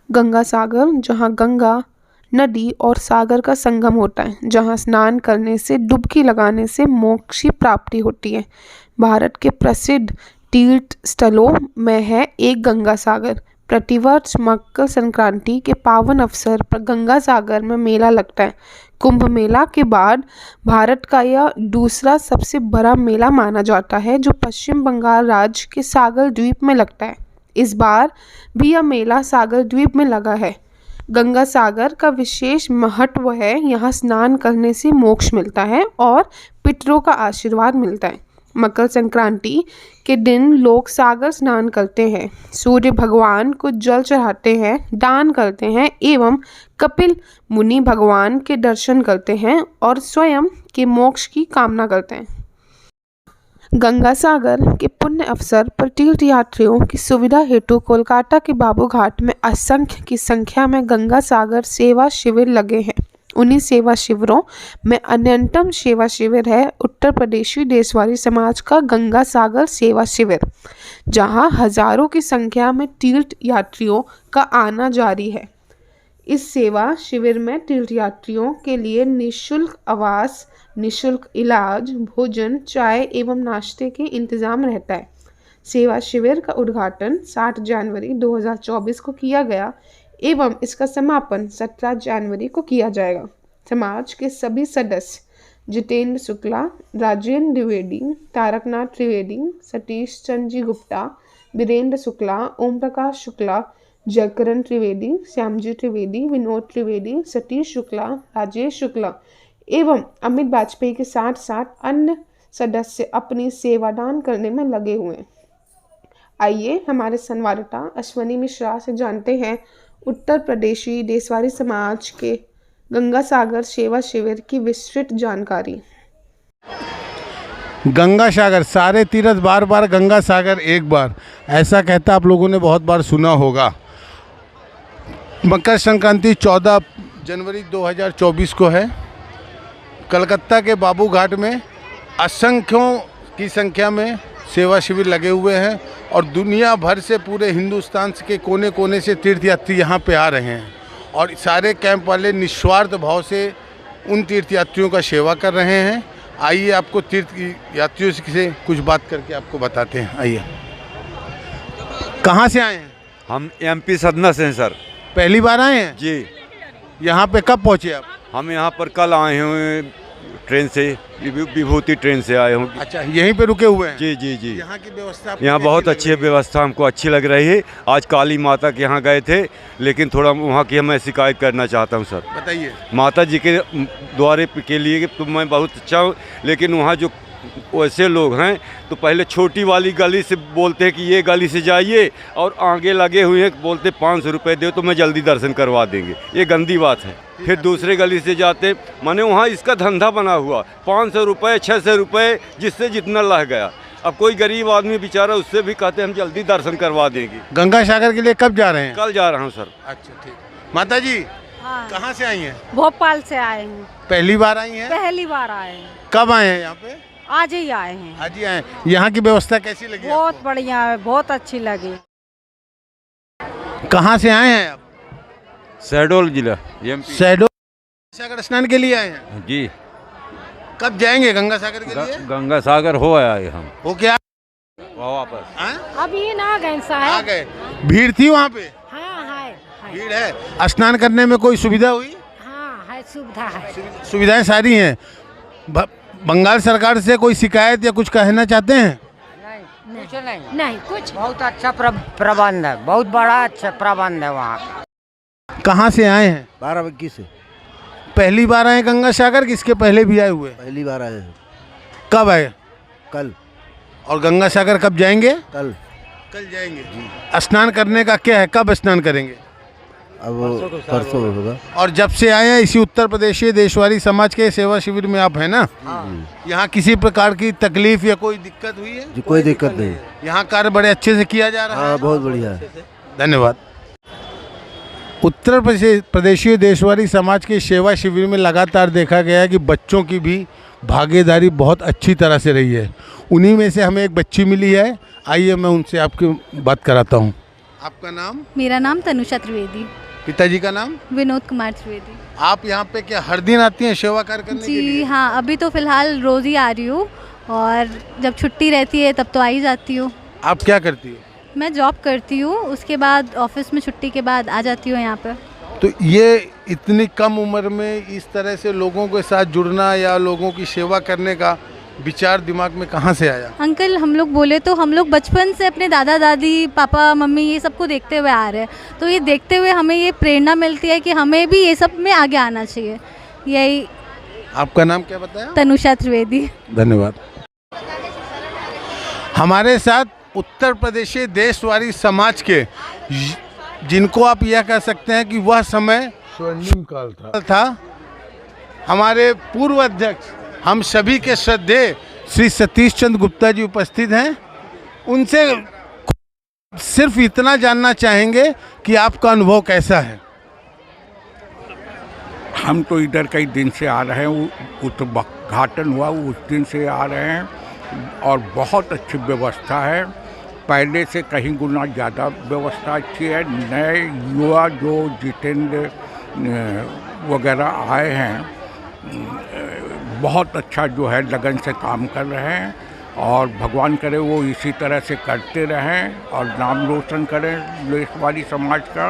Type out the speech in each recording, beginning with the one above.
गंगा सागर, जहाँ गंगा नदी और सागर का संगम होता है, जहाँ स्नान करने से, डुबकी लगाने से मोक्ष की प्राप्ति होती है। भारत के प्रसिद्ध तीर्थ स्थलों में है एक गंगा सागर। प्रतिवर्ष मकर संक्रांति के पावन अवसर पर गंगा सागर में मेला लगता है। कुंभ मेला के बाद भारत का यह दूसरा सबसे बड़ा मेला माना जाता है, जो पश्चिम बंगाल राज्य के सागर द्वीप में लगता है। इस बार भी यह मेला सागर द्वीप में लगा है। गंगा सागर का विशेष महत्व है, यहाँ स्नान करने से मोक्ष मिलता है और पितरों का आशीर्वाद मिलता है। मकर संक्रांति के दिन लोग सागर स्नान करते हैं, सूर्य भगवान को जल चढ़ाते हैं, दान करते हैं एवं कपिल मुनि भगवान के दर्शन करते हैं और स्वयं के मोक्ष की कामना करते हैं। गंगा सागर के पुण्य अवसर पर तीर्थयात्रियों की सुविधा हेतु कोलकाता के बाबू घाट में असंख्य की संख्या में गंगा सागर सेवा शिविर लगे हैं। उन्हीं सेवा शिविरों में अन्यतम सेवा शिविर है उत्तर प्रदेशी देशवारी समाज का गंगा सागर सेवा शिविर, जहां हजारों की संख्या में तीर्थ यात्रियों का आना जारी है। इस सेवा शिविर में तीर्थयात्रियों के लिए निःशुल्क आवास, निःशुल्क इलाज, भोजन, चाय एवं नाश्ते के इंतजाम रहता है। सेवा शिविर का उद्घाटन 7 जनवरी 2024 को किया गया एवं इसका समापन 17 जनवरी को किया जाएगा। समाज के सभी सदस्य जितेंद्र शुक्ला, राजेंद्र द्विवेदी, तारकनाथ त्रिवेदी, सतीश चंद्र जी गुप्ता, वीरेंद्र शुक्ला, ओम प्रकाश शुक्ला, जयकरण त्रिवेदी, श्यामजी त्रिवेदी, विनोद त्रिवेदी, सतीश शुक्ला, राजेश शुक्ला एवं अमित वाजपेयी के साथ साथ अन्य सदस्य अपनी सेवादान करने में लगे हुए हैं। आइए हमारे संवाददाता अश्वनी मिश्रा से जानते हैं उत्तर प्रदेशी देशवारी समाज के गंगा सागर सेवा शिविर की विस्तृत जानकारी। गंगा सागर, सारे तीर्थ बार बार, गंगा सागर एक बार, ऐसा कहता आप लोगों ने बहुत बार सुना होगा। मकर संक्रांति 14 जनवरी 2024 को है। कलकत्ता के बाबू घाट में असंख्यों की संख्या में सेवा शिविर लगे हुए हैं और दुनिया भर से, पूरे हिंदुस्तान के कोने कोने से तीर्थयात्री यहाँ पे आ रहे हैं और सारे कैंप वाले निस्वार्थ भाव से उन तीर्थयात्रियों का सेवा कर रहे हैं। आइए आपको तीर्थ यात्रियों से कुछ बात करके आपको बताते हैं। आइए, कहाँ से आए हैं? हम एमपी सतना से हैं सर। पहली बार आए हैं जी। यहाँ पे कब पहुँचे आप? हम यहाँ पर कल आए हुए ट्रेन से, विभूति ट्रेन से आए हूँ। अच्छा, यहीं पे रुके हुए हैं? जी जी जी। यहाँ की व्यवस्था यहाँ बहुत अच्छी व्यवस्था हमको अच्छी लग रही है। आज काली माता के यहाँ गए थे, लेकिन थोड़ा वहाँ की मैं शिकायत करना चाहता हूँ सर। बताइए। माता जी के द्वारे के लिए तो मैं बहुत अच्छा हूँ, लेकिन वहाँ जो वैसे लोग हैं तो पहले छोटी वाली गली से बोलते हैं कि ये गली से जाइए और आगे लगे हुए हैं बोलते 500 रुपये दो तो मैं जल्दी दर्शन करवा देंगे। ये गंदी बात है। फिर दूसरे गली से जाते, माने वहाँ इसका धंधा बना हुआ 500 रुपये 600 रुपये, जिससे जितना लग गया। अब कोई गरीब आदमी बेचारा, उससे भी कहते हम जल्दी दर्शन करवा देंगे। गंगा सागर के लिए कब जा रहे हैं? कल जा रहा हूँ सर। अच्छा, ठीक। माता जी, हाँ। कहाँ से आई हैं? भोपाल से आए हैं। पहली बार आई हैं? पहली बार आए हैं। कब आए हैं यहाँ पे? आज ही आए हैं। आज ही आए। यहाँ की व्यवस्था कैसी लगी? बहुत बढ़िया है, बहुत अच्छी लगी। कहाँ से आए हैं आप? शहडोल जिला। शहडोल सागर स्नान के लिए आए हैं जी। कब जाएंगे गंगा सागर के लिए? गंगा सागर हो आए हम। हो क्या वापस अभी ना गए साहब। आ गए। भीड़ थी वहाँ पे? हाँ है। भीड़ है। स्नान करने में कोई सुविधा हुई? हाँ है, सुविधा है। सुविधाएं सारी हैं। बंगाल सरकार से कोई शिकायत या कुछ कहना चाहते हैं? नहीं कुछ। बहुत अच्छा प्रबंध है, बहुत बड़ा अच्छा प्रबंध है वहाँ का। कहाँ से आए हैं? 12 से। पहली बार आए गंगा सागर कि इसके पहले भी आए हुए? पहली बार आए हैं। कब आए? कल। और गंगा सागर कब जाएंगे? कल। कल जाएंगे। स्नान करने का क्या है, कब स्नान करेंगे? अब परसों होगा। और जब से आए हैं इसी उत्तर प्रदेशी देशवारी समाज के सेवा शिविर में आप हैं ना? यहाँ किसी प्रकार की तकलीफ या कोई दिक्कत हुई है? जी, कोई दिक्कत नहीं। यहाँ कार्य बड़े अच्छे से किया जा रहा है। हाँ, बहुत बढ़िया है। धन्यवाद। उत्तर प्रदेशी देशवारी समाज के सेवा शिविर में लगातार देखा गया है कि बच्चों की भी भागीदारी बहुत अच्छी तरह से रही है। उन्हीं में से हमें एक बच्ची मिली है। आइए मैं उनसे आपकी बात कराता हूँ। आपका नाम? मेरा नाम तनुषा त्रिवेदी। पिताजी का नाम? विनोद कुमार त्रिवेदी। आप यहाँ पे क्या हर दिन आती हैं सेवा कार्य करने के लिए? जी हाँ, अभी तो फ़िलहाल रोज़ ही आ रही हूँ और जब छुट्टी रहती है तब तो आ ही जाती हूँ। आप क्या करती है? मैं जॉब करती हूँ, उसके बाद ऑफिस में छुट्टी के बाद आ जाती हूँ यहाँ पर। तो ये इतनी कम उम्र में इस तरह से लोगों के साथ जुड़ना या लोगों की सेवा करने का विचार दिमाग में कहाँ से आया? अंकल, हम लोग बोले तो हम लोग बचपन से अपने दादा दादी, पापा मम्मी ये सबको देखते हुए आ रहे हैं, तो ये देखते हुए हमें ये प्रेरणा मिलती है कि हमें भी ये सब में आगे आना चाहिए। यही। आपका नाम क्या बताया? तनुषा त्रिवेदी। धन्यवाद। हमारे साथ उत्तर प्रदेशी देशवारी समाज के जिनको आप यह कह सकते हैं कि वह समय स्वर्णिम काल था। हमारे पूर्व अध्यक्ष, हम सभी के श्रद्धेय श्री सतीश चंद्र गुप्ता जी उपस्थित हैं। उनसे सिर्फ इतना जानना चाहेंगे कि आपका अनुभव कैसा है। हम तो इधर कई दिन से आ रहे हैं, उद्घाटन हुआ उस दिन से आ रहे हैं और बहुत अच्छी व्यवस्था है, पहले से कहीं गुना ज़्यादा व्यवस्था अच्छी है। नए युवा जो जितेंद्र वगैरह आए हैं, बहुत अच्छा जो है लगन से काम कर रहे हैं और भगवान करे वो इसी तरह से करते रहें और नाम रोशन करें देशवारी समाज का।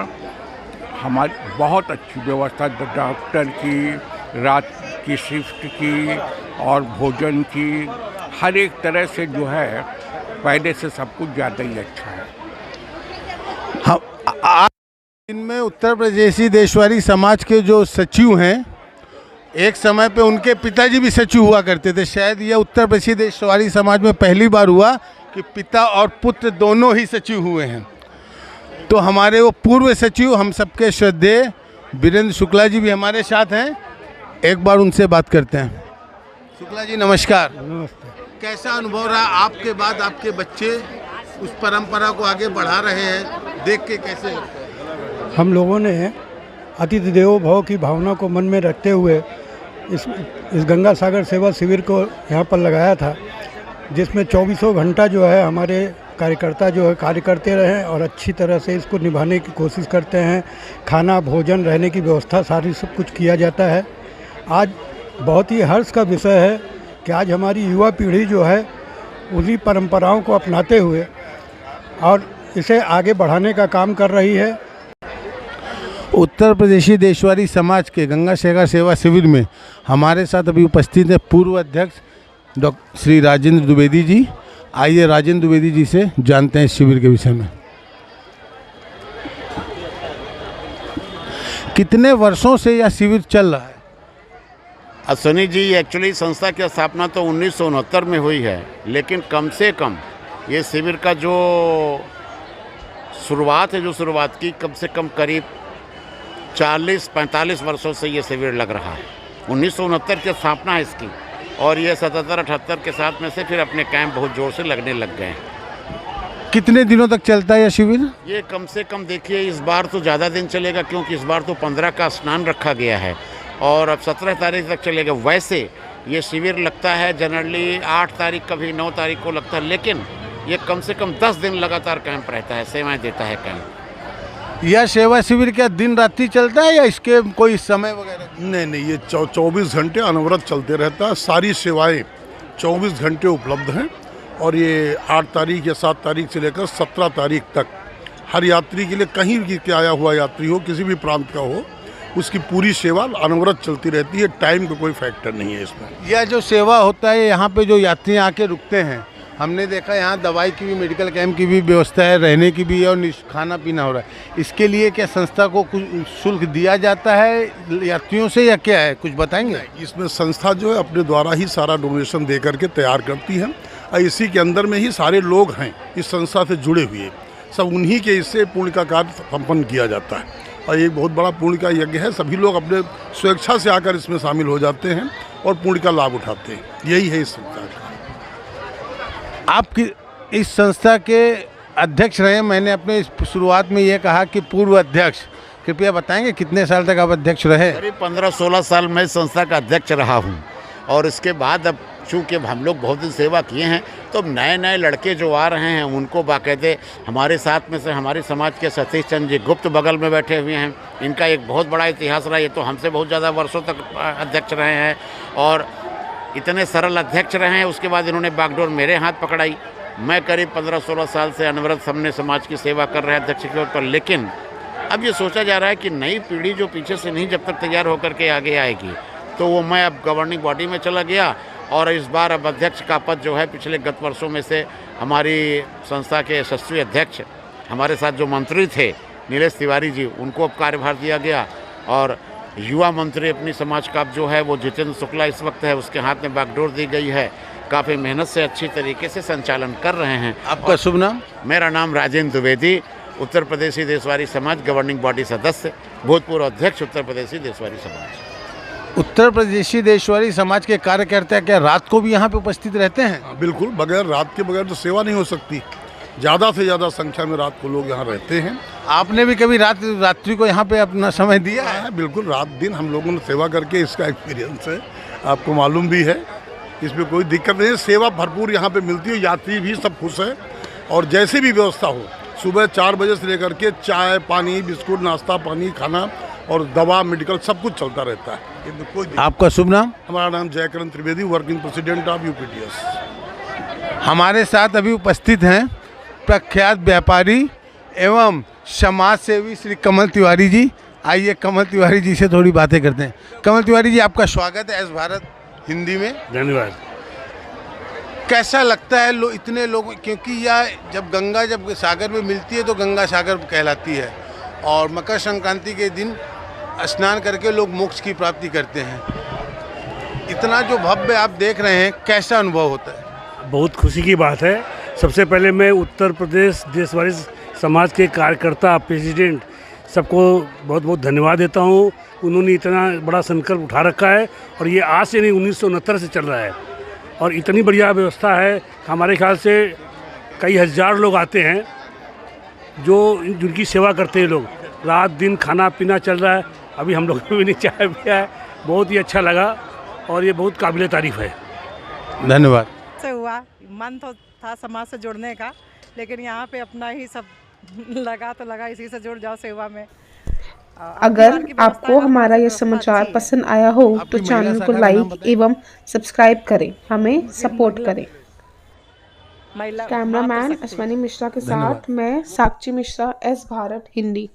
हमारी बहुत अच्छी व्यवस्था डॉक्टर की, रात की शिफ्ट की और भोजन की, हर एक तरह से जो है पहले से सब कुछ ज़्यादा ही अच्छा है। आज इनमें उत्तर प्रदेशी देशवारी समाज के जो सचिव हैं, एक समय पे उनके पिताजी भी सचिव हुआ करते थे। शायद यह उत्तर प्रदेशी देशवारी समाज में पहली बार हुआ कि पिता और पुत्र दोनों ही सचिव हुए हैं। तो हमारे वो पूर्व सचिव, हम सबके श्रद्धेय वीरेंद्र शुक्ला जी भी हमारे साथ हैं। एक बार उनसे बात करते हैं। शुक्ला जी नमस्कार। नमस्ते। कैसा अनुभव रहा आपके बाद आपके बच्चे उस परंपरा को आगे बढ़ा रहे हैं, देख के कैसे लगता है? हम लोगों ने अतिथि देवो भव की भावना को मन में रखते हुए इस गंगा सागर सेवा शिविर को यहाँ पर लगाया था, जिसमें 24 घंटा जो है हमारे कार्यकर्ता जो है कार्य करते रहे और अच्छी तरह से इसको निभाने की कोशिश करते हैं। खाना, भोजन, रहने की व्यवस्था सारी सब कुछ किया जाता है। आज बहुत ही हर्ष का विषय है कि आज हमारी युवा पीढ़ी जो है उन्हीं परंपराओं को अपनाते हुए और इसे आगे बढ़ाने का काम कर रही है। उत्तर प्रदेशी देशवारी समाज के गंगा सागर सेवा शिविर में हमारे साथ अभी उपस्थित है पूर्व अध्यक्ष डॉक्टर श्री राजेंद्र द्विवेदी जी। आइए राजेंद्र द्विवेदी जी से जानते हैं इस शिविर के विषय में। कितने वर्षों से यह शिविर चल रहा है? अश्विनी जी, एक्चुअली संस्था की स्थापना तो 1969 में हुई है, लेकिन कम से कम ये शिविर का जो शुरुआत है, जो शुरुआत की कम से कम करीब 40-45 वर्षों से ये शिविर लग रहा है। 1969 की स्थापना है इसकी और ये 77-78 के साथ में से फिर अपने कैंप बहुत जोर से लगने लग गए हैं। कितने दिनों तक चलता है यह शिविर? ये कम से कम देखिए, इस बार तो ज़्यादा दिन चलेगा क्योंकि इस बार तो 15 का स्नान रखा गया है और अब 17 तारीख तक चलेगा। वैसे ये शिविर लगता है जनरली 8 तारीख कभी 9 तारीख को लगता है, लेकिन ये कम से कम 10 दिन लगातार कैंप रहता है, सेवाएं देता है कैंप। यह सेवा शिविर क्या दिन रात्रि चलता है या इसके कोई समय वगैरह? नहीं, ये 24 घंटे अनवरत चलते रहता है। सारी सेवाएं 24 घंटे उपलब्ध हैं और ये 8 तारीख या 7 तारीख से लेकर 17 तारीख तक हर यात्री के लिए, कहीं भी के आया हुआ यात्री हो, किसी भी प्रांत का हो, उसकी पूरी सेवा अनवरत चलती रहती है। टाइम का कोई फैक्टर नहीं है इसमें। यह जो सेवा होता है, यहाँ पे जो यात्री आके रुकते हैं, हमने देखा यहाँ दवाई की भी, मेडिकल कैंप की भी व्यवस्था है, रहने की भी है और खाना पीना हो रहा है। इसके लिए क्या संस्था को कुछ शुल्क दिया जाता है यात्रियों से या क्या है, कुछ बताएंगे? इसमें संस्था जो है अपने द्वारा ही सारा डोनेशन दे करके तैयार करती है और इसी के अंदर में ही सारे लोग हैं इस संस्था से जुड़े हुए, सब उन्हीं के इससे पुण्य का कार्य संपन्न किया जाता है और एक बहुत बड़ा पुण्य का यज्ञ है। सभी लोग अपने स्वेच्छा से आकर इसमें शामिल हो जाते हैं और पुण्य का लाभ उठाते हैं। यही है इस संस्था का। आपकी इस संस्था के अध्यक्ष रहे, मैंने अपने शुरुआत में ये कहा कि पूर्व अध्यक्ष, कृपया बताएंगे कितने साल तक आप अध्यक्ष रहे? करीब 15-16 साल मैं संस्था का अध्यक्ष रहा हूँ और इसके बाद अब चूँकि हम लोग बहुत दिन सेवा किए हैं, तो नए नए लड़के जो आ रहे हैं उनको बाकायदे हमारे साथ में से हमारे समाज के सतीश चंद्र जी गुप्त बगल में बैठे हुए हैं। इनका एक बहुत बड़ा इतिहास रहा, ये तो हमसे बहुत ज़्यादा वर्षों तक अध्यक्ष रहे हैं और इतने सरल अध्यक्ष रहे हैं। उसके बाद इन्होंने बागडोर मेरे हाथ पकड़ाई। मैं करीब 15-16 साल से अनवरत हमने समाज की सेवा कर रहे हैं अध्यक्ष के तौर पर। लेकिन अब ये सोचा जा रहा है कि नई पीढ़ी जो पीछे से नहीं जब तक तैयार होकर के आगे आएगी, तो वो मैं अब गवर्निंग बॉडी में चला गया और इस बार अब अध्यक्ष का पद जो है पिछले गत वर्षों में से हमारी संस्था के यशस्वी अध्यक्ष हमारे साथ जो मंत्री थे नीलेश तिवारी जी, उनको अब कार्यभार दिया गया और युवा मंत्री अपनी समाज का जो है वो जितेंद्र शुक्ला इस वक्त है, उसके हाथ में बागडोर दी गई है। काफ़ी मेहनत से अच्छी तरीके से संचालन कर रहे हैं। आपका शुभ नाम? मेरा नाम राजेंद्र द्विवेदी, उत्तर प्रदेशी देशवारी समाज गवर्निंग बॉडी सदस्य, भूतपूर्व अध्यक्ष उत्तर प्रदेशी देशवारी समाज। उत्तर प्रदेशी देशवारी समाज के कार्यकर्ता क्या रात को भी यहाँ पे उपस्थित रहते हैं? बिल्कुल, बगैर रात के बगैर तो सेवा नहीं हो सकती। ज़्यादा से ज़्यादा संख्या में रात को लोग यहाँ रहते हैं। आपने भी कभी रात्रि को यहाँ पे अपना समय दिया है? बिल्कुल, रात दिन हम लोगों ने सेवा करके इसका एक्सपीरियंस है, आपको मालूम भी है। इसमें कोई दिक्कत नहीं है, सेवा भरपूर यहाँ पे मिलती है, यात्री भी सब खुश है और जैसी भी व्यवस्था हो, सुबह 4 बजे से लेकर के चाय पानी बिस्कुट नाश्ता पानी खाना और दवा मेडिकल सब कुछ चलता रहता है। इसमें कोई आपका शुभ नाम? हमारा नाम Jaikaran Trivedi, working president of UPDS। हमारे साथ अभी उपस्थित हैं प्रख्यात व्यापारी एवं समाज सेवी श्री कमल तिवारी जी। आइए कमल तिवारी जी से थोड़ी बातें करते हैं। कमल तिवारी जी, आपका स्वागत है एस भारत हिंदी में। धन्यवाद। कैसा लगता है इतने लोग, क्योंकि यह जब गंगा जब सागर में मिलती है तो गंगा सागर कहलाती है और मकर संक्रांति के दिन स्नान करके लोग मोक्ष की प्राप्ति करते हैं। इतना जो भव्य आप देख रहे हैं, कैसा अनुभव होता है? बहुत खुशी की बात है। सबसे पहले मैं उत्तर प्रदेश देशवारी समाज के कार्यकर्ता प्रेसिडेंट सबको बहुत बहुत धन्यवाद देता हूँ। उन्होंने इतना बड़ा संकल्प उठा रखा है और ये आज से नहीं 1969 से चल रहा है और इतनी बढ़िया व्यवस्था है। हमारे ख्याल से कई हज़ार लोग आते हैं जो जिनकी सेवा करते हैं। लोग रात दिन खाना पीना चल रहा है। अभी हम लोग भी नहीं चाय पिया है, बहुत ही अच्छा लगा और ये बहुत काबिल तारीफ़ है। धन्यवाद। से हुआ मन तो था समाज से जुड़ने का, लेकिन यहाँ पे अपना ही सब लगा इसी से जुड़ जाओ सेवा में। अगर आपको हमारा यह समाचार पसंद आया हो तो चैनल को लाइक एवं सब्सक्राइब करें, हमें सपोर्ट करें। कैमरामैन अश्वनी मिश्रा के साथ मैं साक्षी मिश्रा, एस भारत हिंदी।